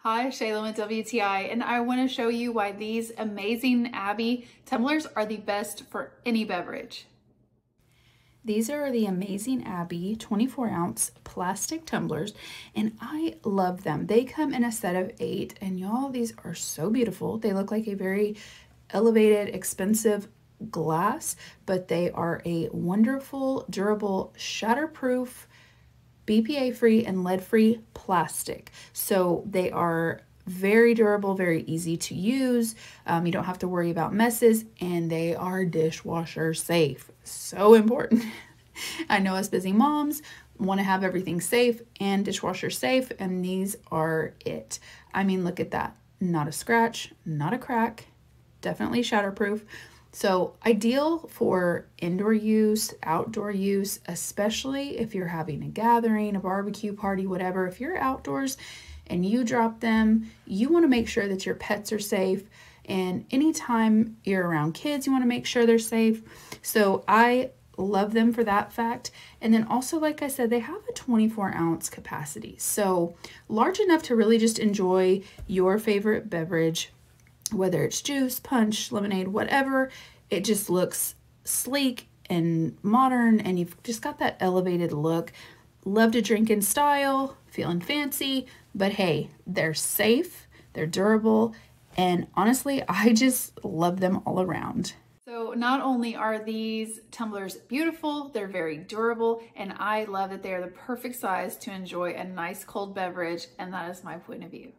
Hi, Shayla with WTI, and I want to show you why these amazing Abby tumblers are the best for any beverage. These are the amazing Abby 24-ounce plastic tumblers, and I love them. They come in a set of 8, and y'all, these are so beautiful. They look like a very elevated, expensive glass, but they are a wonderful, durable, shatter-proof, BPA-free and lead-free plastic. So they are very durable, very easy to use. You don't have to worry about messes, and they are dishwasher safe. So important. I know us busy moms want to have everything safe and dishwasher safe, and these are it. I mean, look at that. Not a scratch, not a crack, definitely shatterproof. So ideal for indoor use, outdoor use, especially if you're having a gathering, a barbecue party, whatever. If you're outdoors and you drop them, you want to make sure that your pets are safe. And anytime you're around kids, you want to make sure they're safe. So I love them for that fact. And then also, like I said, they have a 24-ounce capacity. So large enough to really just enjoy your favorite beverage, whether it's juice, punch, lemonade, whatever. It just looks sleek and modern, and you've just got that elevated look. Love to drink in style, feeling fancy, but hey, they're safe, they're durable, and honestly, I just love them all around. So not only are these tumblers beautiful, they're very durable, and I love that they are the perfect size to enjoy a nice cold beverage, and that is my point of view.